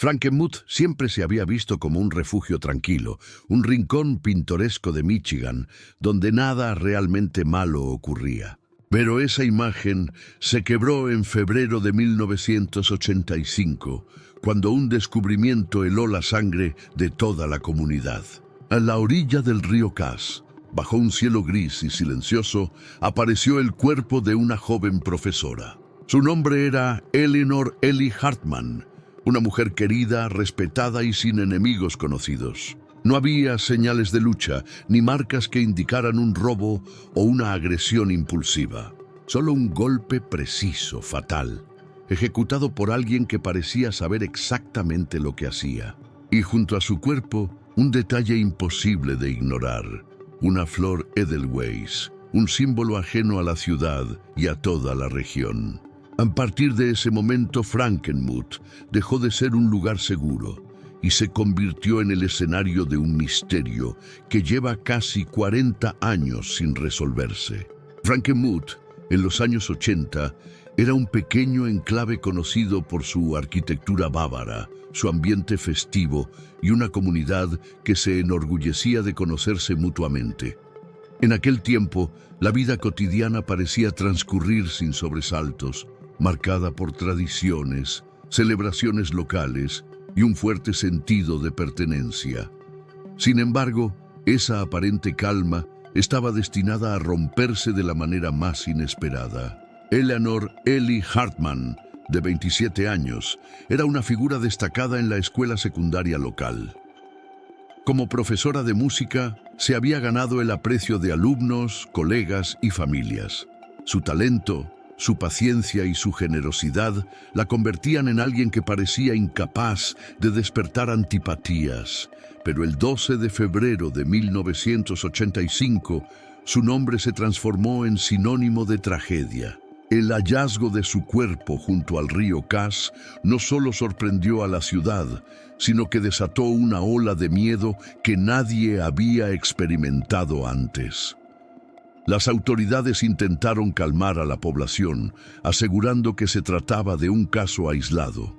Frankenmuth siempre se había visto como un refugio tranquilo, un rincón pintoresco de Michigan, donde nada realmente malo ocurría. Pero esa imagen se quebró en febrero de 1985, cuando un descubrimiento heló la sangre de toda la comunidad. A la orilla del río Cass, bajo un cielo gris y silencioso, apareció el cuerpo de una joven profesora. Su nombre era Eleanor Ellie Hartman, una mujer querida, respetada y sin enemigos conocidos. No había señales de lucha, ni marcas que indicaran un robo o una agresión impulsiva. Solo un golpe preciso, fatal, ejecutado por alguien que parecía saber exactamente lo que hacía. Y junto a su cuerpo, un detalle imposible de ignorar: una flor Edelweiss, un símbolo ajeno a la ciudad y a toda la región. A partir de ese momento, Frankenmuth dejó de ser un lugar seguro y se convirtió en el escenario de un misterio que lleva casi 40 años sin resolverse. Frankenmuth, en los años 80, era un pequeño enclave conocido por su arquitectura bávara, su ambiente festivo y una comunidad que se enorgullecía de conocerse mutuamente. En aquel tiempo, la vida cotidiana parecía transcurrir sin sobresaltos, marcada por tradiciones, celebraciones locales y un fuerte sentido de pertenencia. Sin embargo, esa aparente calma estaba destinada a romperse de la manera más inesperada. Eleanor Ellie Hartman, de 27 años, era una figura destacada en la escuela secundaria local. Como profesora de música, se había ganado el aprecio de alumnos, colegas y familias. Su talento, su paciencia y su generosidad la convertían en alguien que parecía incapaz de despertar antipatías. Pero el 12 de febrero de 1985, su nombre se transformó en sinónimo de tragedia. El hallazgo de su cuerpo junto al río Cass no solo sorprendió a la ciudad, sino que desató una ola de miedo que nadie había experimentado antes. Las autoridades intentaron calmar a la población, asegurando que se trataba de un caso aislado.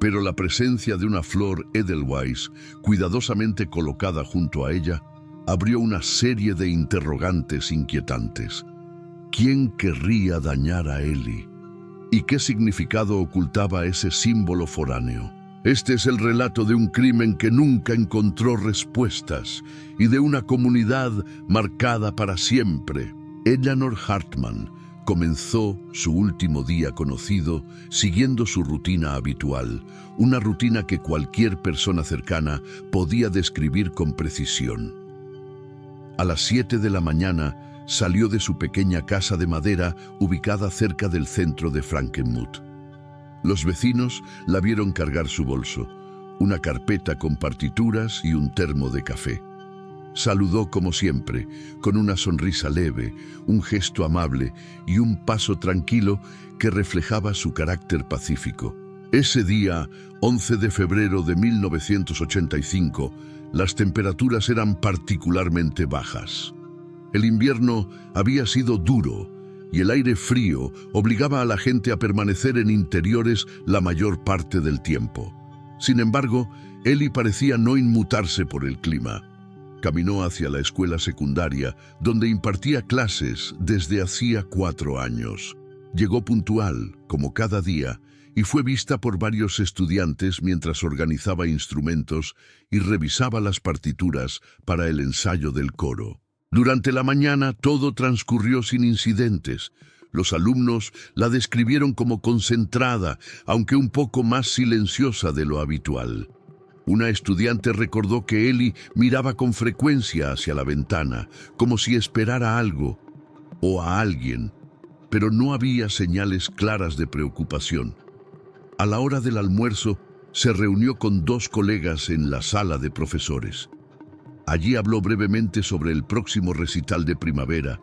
Pero la presencia de una flor Edelweiss, cuidadosamente colocada junto a ella, abrió una serie de interrogantes inquietantes. ¿Quién querría dañar a Ellie? ¿Y qué significado ocultaba ese símbolo foráneo? Este es el relato de un crimen que nunca encontró respuestas y de una comunidad marcada para siempre. Eleanor Hartman comenzó su último día conocido siguiendo su rutina habitual, una rutina que cualquier persona cercana podía describir con precisión. A las 7 de la mañana salió de su pequeña casa de madera ubicada cerca del centro de Frankenmuth. Los vecinos la vieron cargar su bolso, una carpeta con partituras y un termo de café. Saludó como siempre, con una sonrisa leve, un gesto amable y un paso tranquilo que reflejaba su carácter pacífico. Ese día, 11 de febrero de 1985, las temperaturas eran particularmente bajas. El invierno había sido duro y el aire frío obligaba a la gente a permanecer en interiores la mayor parte del tiempo. Sin embargo, Ellie parecía no inmutarse por el clima. Caminó hacia la escuela secundaria, donde impartía clases desde hacía 4 años. Llegó puntual, como cada día, y fue vista por varios estudiantes mientras organizaba instrumentos y revisaba las partituras para el ensayo del coro. Durante la mañana todo transcurrió sin incidentes. Los alumnos la describieron como concentrada, aunque un poco más silenciosa de lo habitual. Una estudiante recordó que Ellie miraba con frecuencia hacia la ventana, como si esperara algo o a alguien, pero no había señales claras de preocupación. A la hora del almuerzo, se reunió con 2 colegas en la sala de profesores. Allí habló brevemente sobre el próximo recital de primavera,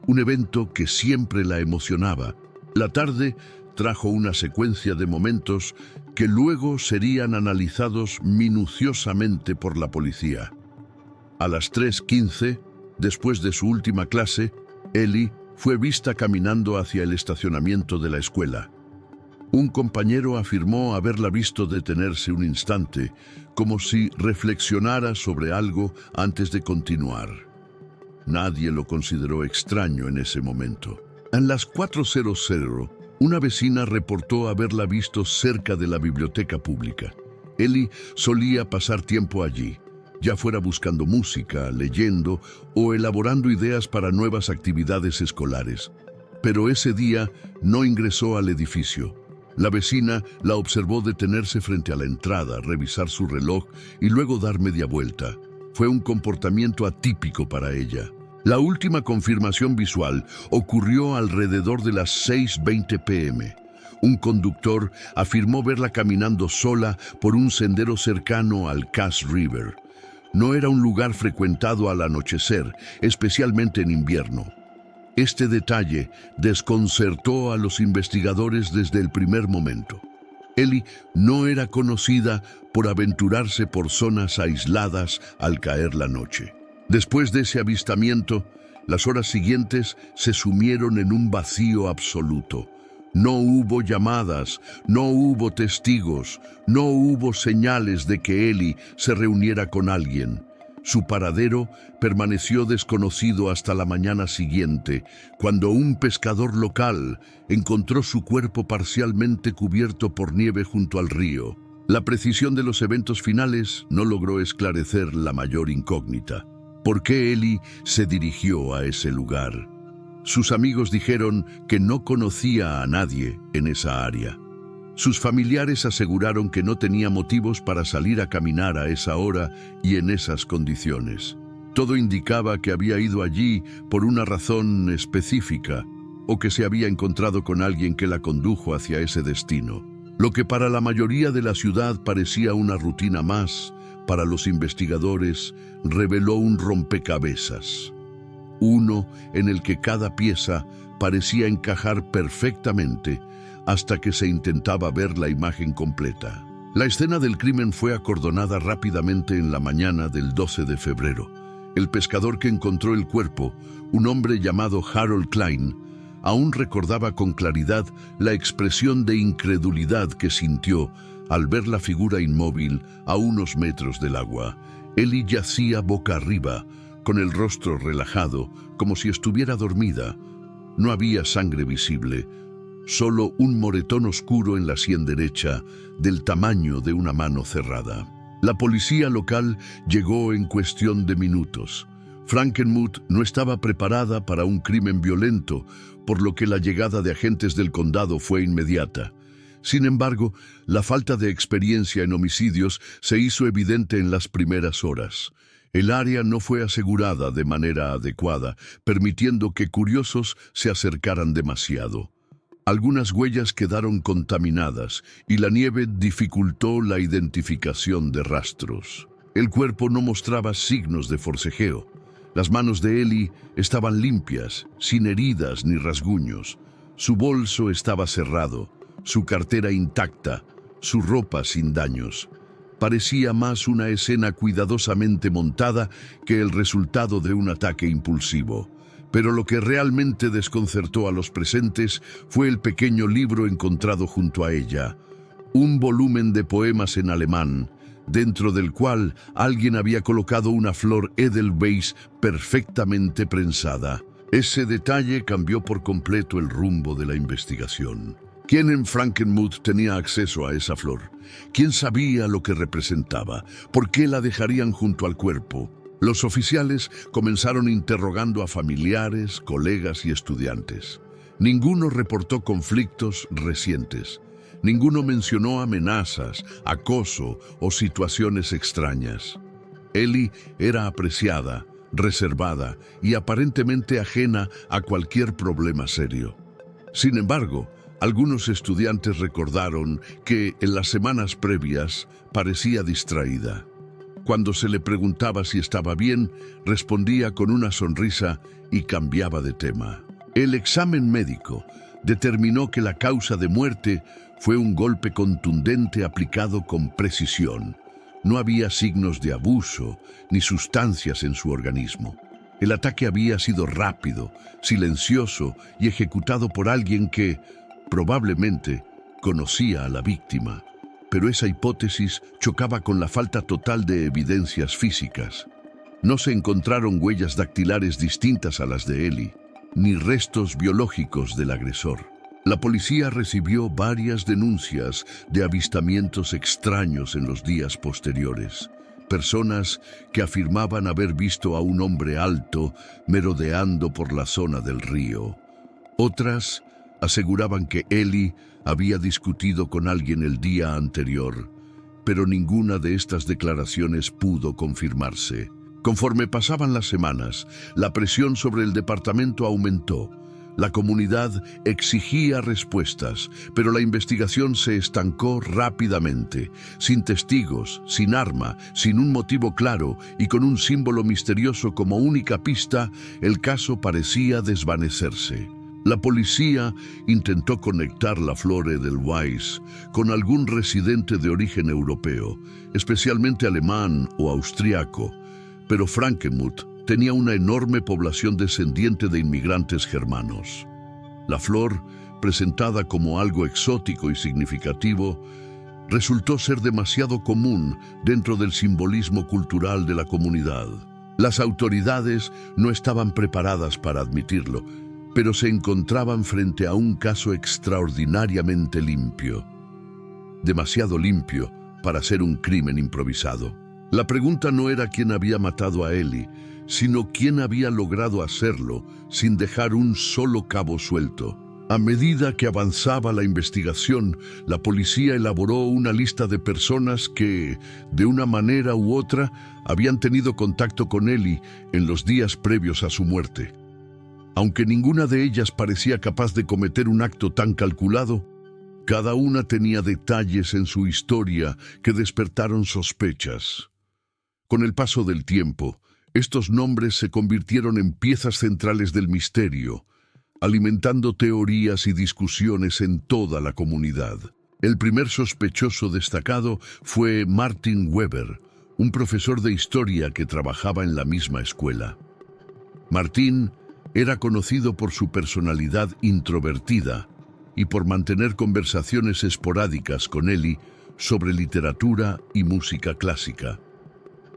un evento que siempre la emocionaba. La tarde trajo una secuencia de momentos que luego serían analizados minuciosamente por la policía. A las 3:15, después de su última clase, Ellie fue vista caminando hacia el estacionamiento de la escuela. Un compañero afirmó haberla visto detenerse un instante, como si reflexionara sobre algo antes de continuar. Nadie lo consideró extraño en ese momento. En las 4:00, una vecina reportó haberla visto cerca de la biblioteca pública. Ellie solía pasar tiempo allí, ya fuera buscando música, leyendo o elaborando ideas para nuevas actividades escolares. Pero ese día no ingresó al edificio. La vecina la observó detenerse frente a la entrada, revisar su reloj y luego dar media vuelta. Fue un comportamiento atípico para ella. La última confirmación visual ocurrió alrededor de las 6:20 p.m. Un conductor afirmó verla caminando sola por un sendero cercano al Cass River. No era un lugar frecuentado al anochecer, especialmente en invierno. Este detalle desconcertó a los investigadores desde el primer momento. Ellie no era conocida por aventurarse por zonas aisladas al caer la noche. Después de ese avistamiento, las horas siguientes se sumieron en un vacío absoluto. No hubo llamadas, no hubo testigos, no hubo señales de que Ellie se reuniera con alguien. Su paradero permaneció desconocido hasta la mañana siguiente, cuando un pescador local encontró su cuerpo parcialmente cubierto por nieve junto al río. La precisión de los eventos finales no logró esclarecer la mayor incógnita. ¿Por qué Ellie se dirigió a ese lugar? Sus amigos dijeron que no conocía a nadie en esa área. Sus familiares aseguraron que no tenía motivos para salir a caminar a esa hora y en esas condiciones. Todo indicaba que había ido allí por una razón específica o que se había encontrado con alguien que la condujo hacia ese destino. Lo que para la mayoría de la ciudad parecía una rutina más, para los investigadores reveló un rompecabezas. Uno en el que cada pieza parecía encajar perfectamente hasta que se intentaba ver la imagen completa. La escena del crimen fue acordonada rápidamente en la mañana del 12 de febrero. El pescador que encontró el cuerpo, un hombre llamado Harold Klein, aún recordaba con claridad la expresión de incredulidad que sintió al ver la figura inmóvil a unos metros del agua. Ellie yacía boca arriba, con el rostro relajado, como si estuviera dormida. No había sangre visible, solo un moretón oscuro en la sien derecha, del tamaño de una mano cerrada. La policía local llegó en cuestión de minutos. Frankenmuth no estaba preparada para un crimen violento, por lo que la llegada de agentes del condado fue inmediata. Sin embargo, la falta de experiencia en homicidios se hizo evidente en las primeras horas. El área no fue asegurada de manera adecuada, permitiendo que curiosos se acercaran demasiado. Algunas huellas quedaron contaminadas y la nieve dificultó la identificación de rastros. El cuerpo no mostraba signos de forcejeo. Las manos de Ellie estaban limpias, sin heridas ni rasguños. Su bolso estaba cerrado, su cartera intacta, su ropa sin daños. Parecía más una escena cuidadosamente montada que el resultado de un ataque impulsivo. Pero lo que realmente desconcertó a los presentes fue el pequeño libro encontrado junto a ella, un volumen de poemas en alemán, dentro del cual alguien había colocado una flor Edelweiss perfectamente prensada. Ese detalle cambió por completo el rumbo de la investigación. ¿Quién en Frankenmuth tenía acceso a esa flor? ¿Quién sabía lo que representaba? ¿Por qué la dejarían junto al cuerpo? Los oficiales comenzaron interrogando a familiares, colegas y estudiantes. Ninguno reportó conflictos recientes. Ninguno mencionó amenazas, acoso o situaciones extrañas. Ellie era apreciada, reservada y aparentemente ajena a cualquier problema serio. Sin embargo, algunos estudiantes recordaron que en las semanas previas parecía distraída. Cuando se le preguntaba si estaba bien, respondía con una sonrisa y cambiaba de tema. El examen médico determinó que la causa de muerte fue un golpe contundente aplicado con precisión. No había signos de abuso ni sustancias en su organismo. El ataque había sido rápido, silencioso y ejecutado por alguien que, probablemente, conocía a la víctima, pero esa hipótesis chocaba con la falta total de evidencias físicas. No se encontraron huellas dactilares distintas a las de Ellie, ni restos biológicos del agresor. La policía recibió varias denuncias de avistamientos extraños en los días posteriores. Personas que afirmaban haber visto a un hombre alto merodeando por la zona del río. Otras aseguraban que Ellie había discutido con alguien el día anterior, pero ninguna de estas declaraciones pudo confirmarse. Conforme pasaban las semanas, la presión sobre el departamento aumentó. La comunidad exigía respuestas, pero la investigación se estancó rápidamente, sin testigos, sin arma, sin un motivo claro y con un símbolo misterioso como única pista. El caso parecía desvanecerse. La policía intentó conectar la flor Edelweiss con algún residente de origen europeo, especialmente alemán o austriaco, pero Frankenmuth tenía una enorme población descendiente de inmigrantes germanos. La flor, presentada como algo exótico y significativo, resultó ser demasiado común dentro del simbolismo cultural de la comunidad. Las autoridades no estaban preparadas para admitirlo, pero se encontraban frente a un caso extraordinariamente limpio. Demasiado limpio para ser un crimen improvisado. La pregunta no era quién había matado a Ellie, sino quién había logrado hacerlo sin dejar un solo cabo suelto. A medida que avanzaba la investigación, la policía elaboró una lista de personas que, de una manera u otra, habían tenido contacto con Ellie en los días previos a su muerte. Aunque ninguna de ellas parecía capaz de cometer un acto tan calculado, cada una tenía detalles en su historia que despertaron sospechas. Con el paso del tiempo, estos nombres se convirtieron en piezas centrales del misterio, alimentando teorías y discusiones en toda la comunidad. El primer sospechoso destacado fue Martin Weber, un profesor de historia que trabajaba en la misma escuela. Martin era conocido por su personalidad introvertida y por mantener conversaciones esporádicas con Ellie sobre literatura y música clásica.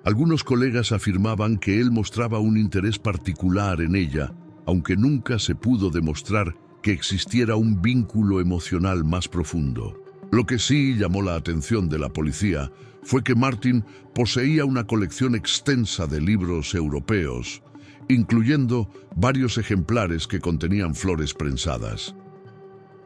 Algunos colegas afirmaban que él mostraba un interés particular en ella, aunque nunca se pudo demostrar que existiera un vínculo emocional más profundo. Lo que sí llamó la atención de la policía fue que Martin poseía una colección extensa de libros europeos, incluyendo varios ejemplares que contenían flores prensadas.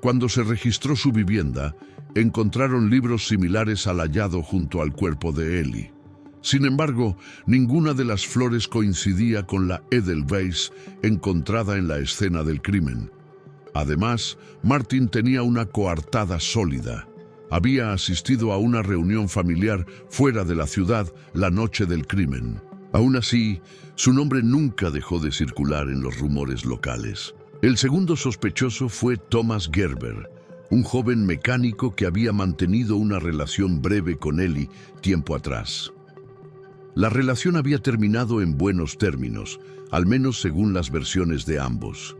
Cuando se registró su vivienda, encontraron libros similares al hallado junto al cuerpo de Ellie. Sin embargo, ninguna de las flores coincidía con la Edelweiss encontrada en la escena del crimen. Además, Martin tenía una coartada sólida. Había asistido a una reunión familiar fuera de la ciudad la noche del crimen. Aún así, su nombre nunca dejó de circular en los rumores locales. El segundo sospechoso fue Thomas Gerber, un joven mecánico que había mantenido una relación breve con Ellie tiempo atrás. La relación había terminado en buenos términos, al menos según las versiones de ambos.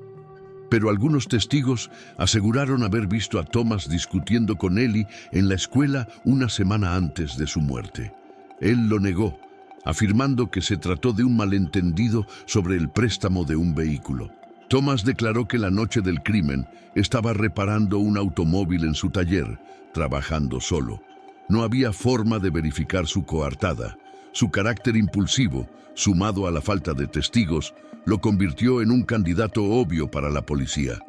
Pero algunos testigos aseguraron haber visto a Thomas discutiendo con Ellie en la escuela una semana antes de su muerte. Él lo negó, afirmando que se trató de un malentendido sobre el préstamo de un vehículo. Thomas declaró que la noche del crimen estaba reparando un automóvil en su taller, trabajando solo. No había forma de verificar su coartada. Su carácter impulsivo, sumado a la falta de testigos, lo convirtió en un candidato obvio para la policía.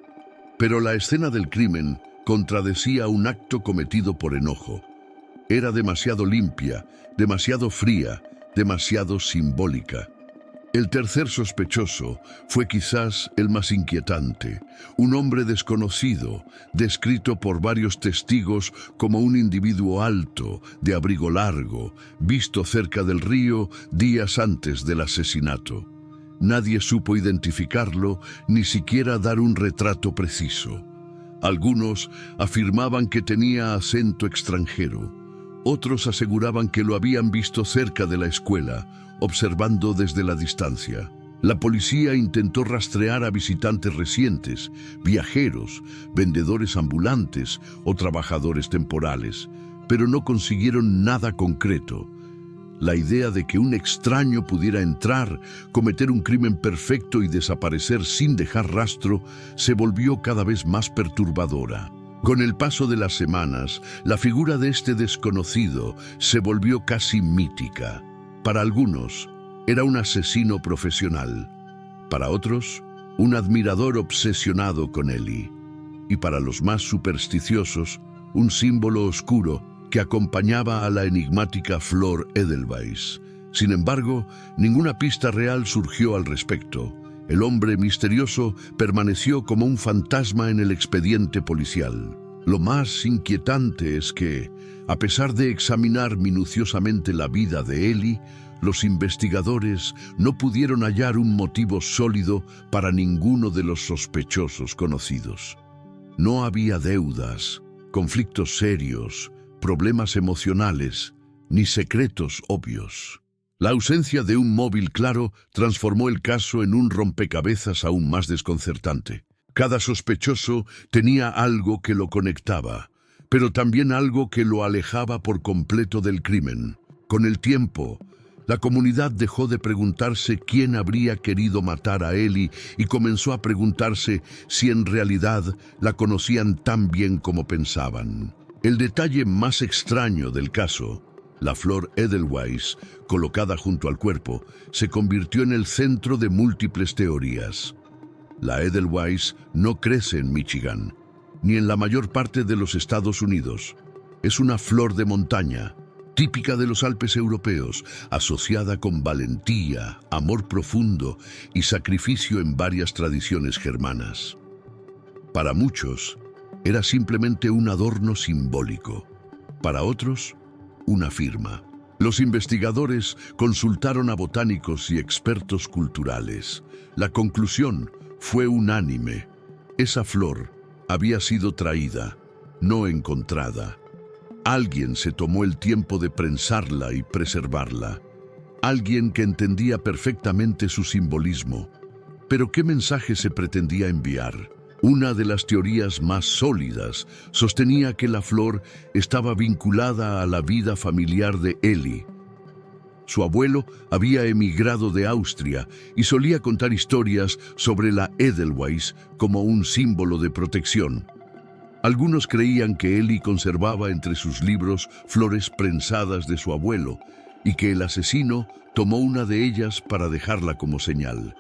Pero la escena del crimen contradecía un acto cometido por enojo. Era demasiado limpia, demasiado fría, demasiado simbólica. El tercer sospechoso fue quizás el más inquietante, un hombre desconocido, descrito por varios testigos como un individuo alto, de abrigo largo, visto cerca del río días antes del asesinato. Nadie supo identificarlo, ni siquiera dar un retrato preciso. Algunos afirmaban que tenía acento extranjero. Otros aseguraban que lo habían visto cerca de la escuela, observando desde la distancia. La policía intentó rastrear a visitantes recientes, viajeros, vendedores ambulantes o trabajadores temporales, pero no consiguieron nada concreto. La idea de que un extraño pudiera entrar, cometer un crimen perfecto y desaparecer sin dejar rastro se volvió cada vez más perturbadora. Con el paso de las semanas, la figura de este desconocido se volvió casi mítica. Para algunos, era un asesino profesional. Para otros, un admirador obsesionado con Ellie. Y para los más supersticiosos, un símbolo oscuro que acompañaba a la enigmática Flor Edelweiss. Sin embargo, ninguna pista real surgió al respecto. El hombre misterioso permaneció como un fantasma en el expediente policial. Lo más inquietante es que, a pesar de examinar minuciosamente la vida de Ellie, los investigadores no pudieron hallar un motivo sólido para ninguno de los sospechosos conocidos. No había deudas, conflictos serios, problemas emocionales, ni secretos obvios. La ausencia de un móvil claro transformó el caso en un rompecabezas aún más desconcertante. Cada sospechoso tenía algo que lo conectaba, pero también algo que lo alejaba por completo del crimen. Con el tiempo, la comunidad dejó de preguntarse quién habría querido matar a Ellie y comenzó a preguntarse si en realidad la conocían tan bien como pensaban. El detalle más extraño del caso, la Flor Edelweiss, colocada junto al cuerpo, se convirtió en el centro de múltiples teorías. La Edelweiss no crece en Michigan, ni en la mayor parte de los Estados Unidos. Es una flor de montaña, típica de los Alpes europeos, asociada con valentía, amor profundo y sacrificio en varias tradiciones germanas. Para muchos, era simplemente un adorno simbólico. Para otros, una firma. Los investigadores consultaron a botánicos y expertos culturales. La conclusión fue unánime. Esa flor había sido traída, no encontrada. Alguien se tomó el tiempo de prensarla y preservarla. Alguien que entendía perfectamente su simbolismo. Pero ¿qué mensaje se pretendía enviar? Una de las teorías más sólidas sostenía que la flor estaba vinculada a la vida familiar de Ellie. Su abuelo había emigrado de Austria y solía contar historias sobre la Edelweiss como un símbolo de protección. Algunos creían que Ellie conservaba entre sus libros flores prensadas de su abuelo y que el asesino tomó una de ellas para dejarla como señal.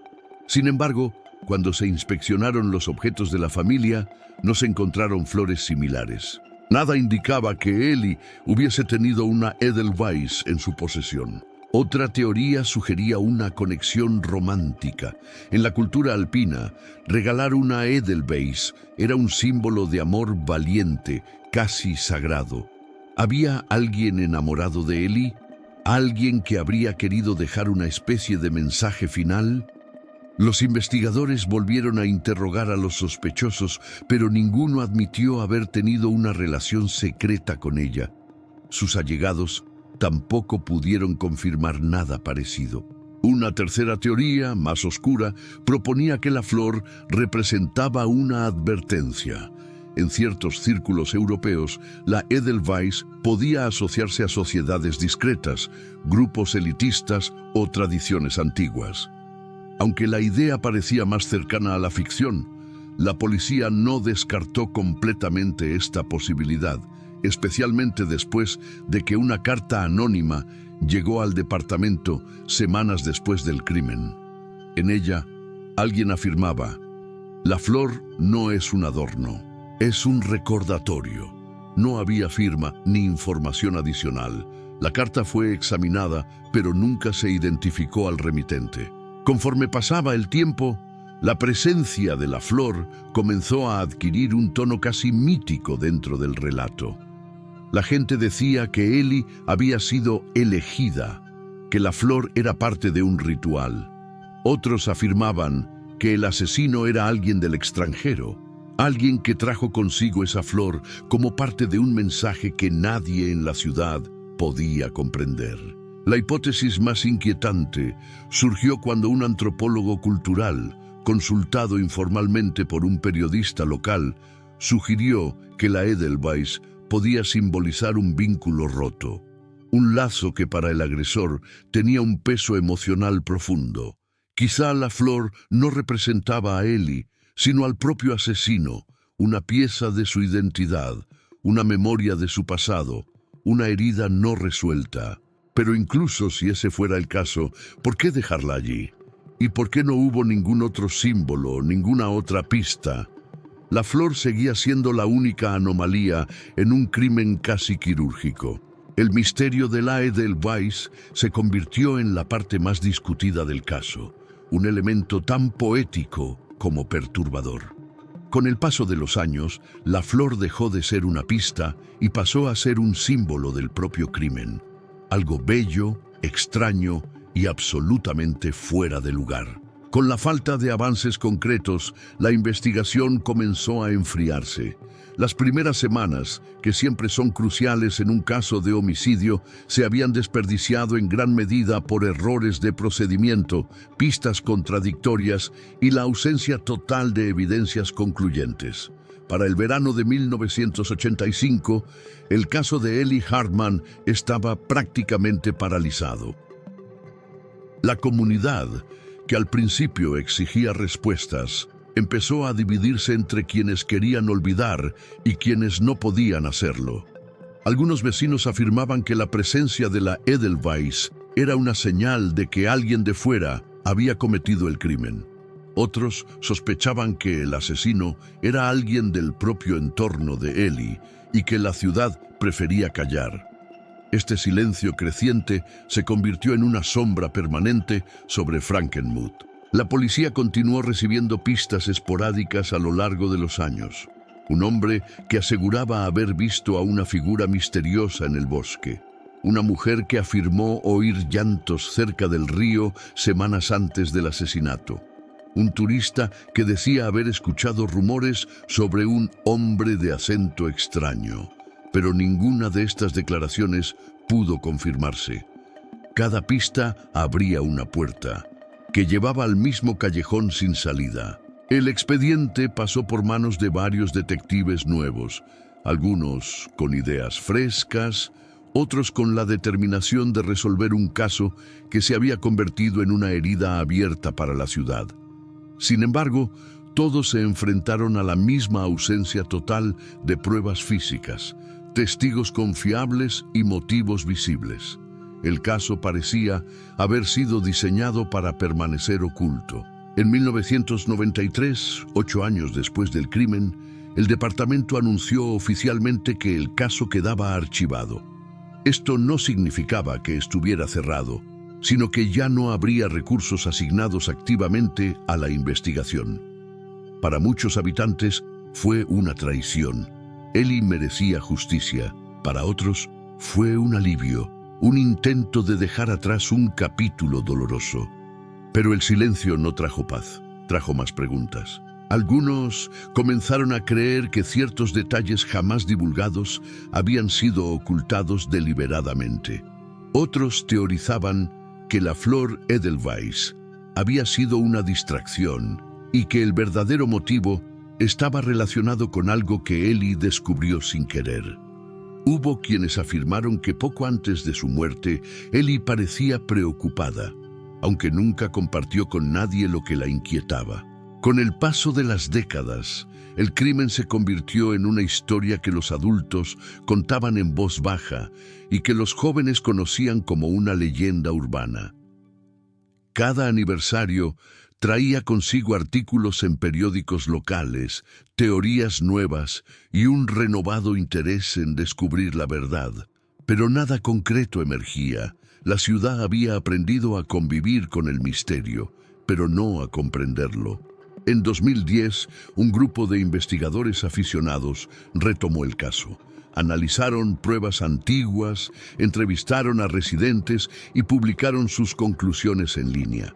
Sin embargo, cuando se inspeccionaron los objetos de la familia, no se encontraron flores similares. Nada indicaba que Ellie hubiese tenido una Edelweiss en su posesión. Otra teoría sugería una conexión romántica. En la cultura alpina, regalar una Edelweiss era un símbolo de amor valiente, casi sagrado. ¿Había alguien enamorado de Ellie? ¿Alguien que habría querido dejar una especie de mensaje final? Los investigadores volvieron a interrogar a los sospechosos, pero ninguno admitió haber tenido una relación secreta con ella. Sus allegados tampoco pudieron confirmar nada parecido. Una tercera teoría, más oscura, proponía que la flor representaba una advertencia. En ciertos círculos europeos, la Edelweiss podía asociarse a sociedades discretas, grupos elitistas o tradiciones antiguas. Aunque la idea parecía más cercana a la ficción, la policía no descartó completamente esta posibilidad, especialmente después de que una carta anónima llegó al departamento semanas después del crimen. En ella, alguien afirmaba: "La flor no es un adorno, es un recordatorio". No había firma ni información adicional. La carta fue examinada, pero nunca se identificó al remitente. Conforme pasaba el tiempo, la presencia de la flor comenzó a adquirir un tono casi mítico dentro del relato. La gente decía que Ellie había sido elegida, que la flor era parte de un ritual. Otros afirmaban que el asesino era alguien del extranjero, alguien que trajo consigo esa flor como parte de un mensaje que nadie en la ciudad podía comprender. La hipótesis más inquietante surgió cuando un antropólogo cultural, consultado informalmente por un periodista local, sugirió que la Edelweiss podía simbolizar un vínculo roto, un lazo que para el agresor tenía un peso emocional profundo. Quizá la flor no representaba a Ellie, sino al propio asesino, una pieza de su identidad, una memoria de su pasado, una herida no resuelta. Pero incluso si ese fuera el caso, ¿por qué dejarla allí? ¿Y por qué no hubo ningún otro símbolo, ninguna otra pista? La flor seguía siendo la única anomalía en un crimen casi quirúrgico. El misterio de la Edelweiss se convirtió en la parte más discutida del caso, un elemento tan poético como perturbador. Con el paso de los años, la flor dejó de ser una pista y pasó a ser un símbolo del propio crimen. Algo bello, extraño y absolutamente fuera de lugar. Con la falta de avances concretos, la investigación comenzó a enfriarse. Las primeras semanas, que siempre son cruciales en un caso de homicidio, se habían desperdiciado en gran medida por errores de procedimiento, pistas contradictorias y la ausencia total de evidencias concluyentes. Para el verano de 1985, el caso de Ellie Hartman estaba prácticamente paralizado. La comunidad, que al principio exigía respuestas, empezó a dividirse entre quienes querían olvidar y quienes no podían hacerlo. Algunos vecinos afirmaban que la presencia de la Edelweiss era una señal de que alguien de fuera había cometido el crimen. Otros sospechaban que el asesino era alguien del propio entorno de Ellie y que la ciudad prefería callar. Este silencio creciente se convirtió en una sombra permanente sobre Frankenmuth. La policía continuó recibiendo pistas esporádicas a lo largo de los años. Un hombre que aseguraba haber visto a una figura misteriosa en el bosque. Una mujer que afirmó oír llantos cerca del río semanas antes del asesinato. Un turista que decía haber escuchado rumores sobre un hombre de acento extraño. Pero ninguna de estas declaraciones pudo confirmarse. Cada pista abría una puerta, que llevaba al mismo callejón sin salida. El expediente pasó por manos de varios detectives nuevos, algunos con ideas frescas, otros con la determinación de resolver un caso que se había convertido en una herida abierta para la ciudad. Sin embargo, todos se enfrentaron a la misma ausencia total de pruebas físicas, testigos confiables y motivos visibles. El caso parecía haber sido diseñado para permanecer oculto. En 1993, 8 años después del crimen, el departamento anunció oficialmente que el caso quedaba archivado. Esto no significaba que estuviera cerrado, sino que ya no habría recursos asignados activamente a la investigación. Para muchos habitantes fue una traición. Ellie merecía justicia. Para otros fue un alivio, un intento de dejar atrás un capítulo doloroso. Pero el silencio no trajo paz, trajo más preguntas. Algunos comenzaron a creer que ciertos detalles jamás divulgados habían sido ocultados deliberadamente. Otros teorizaban que la flor Edelweiss había sido una distracción y que el verdadero motivo estaba relacionado con algo que Ellie descubrió sin querer. Hubo quienes afirmaron que poco antes de su muerte, Ellie parecía preocupada, aunque nunca compartió con nadie lo que la inquietaba. Con el paso de las décadas, el crimen se convirtió en una historia que los adultos contaban en voz baja y que los jóvenes conocían como una leyenda urbana. Cada aniversario traía consigo artículos en periódicos locales, teorías nuevas y un renovado interés en descubrir la verdad. Pero nada concreto emergía. La ciudad había aprendido a convivir con el misterio, pero no a comprenderlo. En 2010, un grupo de investigadores aficionados retomó el caso. Analizaron pruebas antiguas, entrevistaron a residentes y publicaron sus conclusiones en línea.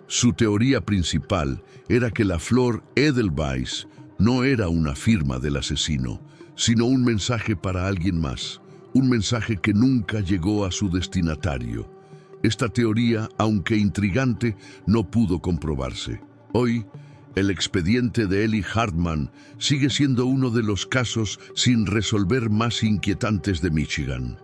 Su teoría principal era que la flor Edelweiss no era una firma del asesino, sino un mensaje para alguien más, un mensaje que nunca llegó a su destinatario. Esta teoría, aunque intrigante, no pudo comprobarse. Hoy, el expediente de Eli Hartman sigue siendo uno de los casos sin resolver más inquietantes de Michigan.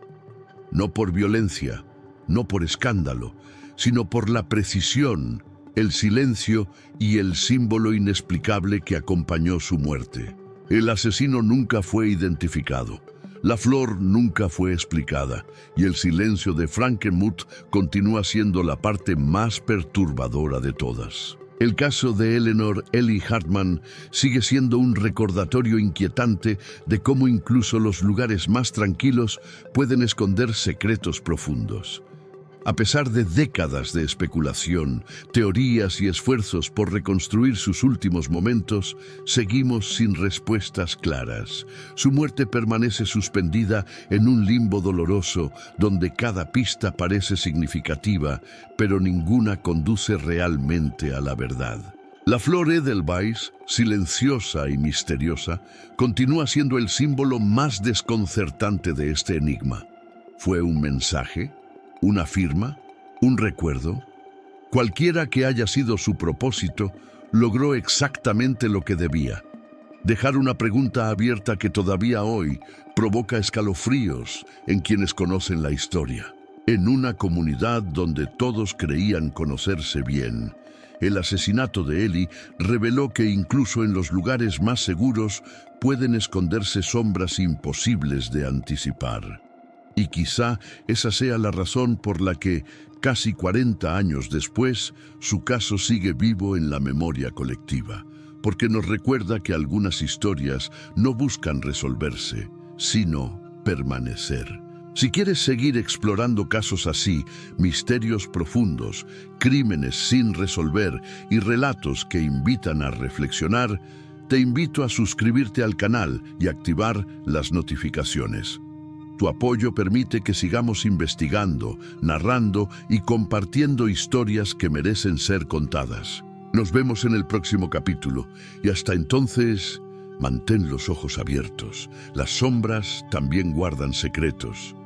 No por violencia, no por escándalo, sino por la precisión, el silencio y el símbolo inexplicable que acompañó su muerte. El asesino nunca fue identificado. La flor nunca fue explicada y el silencio de Frankenmuth continúa siendo la parte más perturbadora de todas. El caso de Eleanor Eli Hartman sigue siendo un recordatorio inquietante de cómo incluso los lugares más tranquilos pueden esconder secretos profundos. A pesar de décadas de especulación, teorías y esfuerzos por reconstruir sus últimos momentos, seguimos sin respuestas claras. Su muerte permanece suspendida en un limbo doloroso, donde cada pista parece significativa, pero ninguna conduce realmente a la verdad. La flor Edelweiss, silenciosa y misteriosa, continúa siendo el símbolo más desconcertante de este enigma. ¿Fue un mensaje? ¿Una firma? ¿Un recuerdo? Cualquiera que haya sido su propósito, logró exactamente lo que debía: dejar una pregunta abierta que todavía hoy provoca escalofríos en quienes conocen la historia. En una comunidad donde todos creían conocerse bien, el asesinato de Eli reveló que incluso en los lugares más seguros pueden esconderse sombras imposibles de anticipar. Y quizá esa sea la razón por la que, casi 40 años después, su caso sigue vivo en la memoria colectiva, porque nos recuerda que algunas historias no buscan resolverse, sino permanecer. Si quieres seguir explorando casos así, misterios profundos, crímenes sin resolver y relatos que invitan a reflexionar, te invito a suscribirte al canal y activar las notificaciones. Tu apoyo permite que sigamos investigando, narrando y compartiendo historias que merecen ser contadas. Nos vemos en el próximo capítulo y hasta entonces, mantén los ojos abiertos. Las sombras también guardan secretos.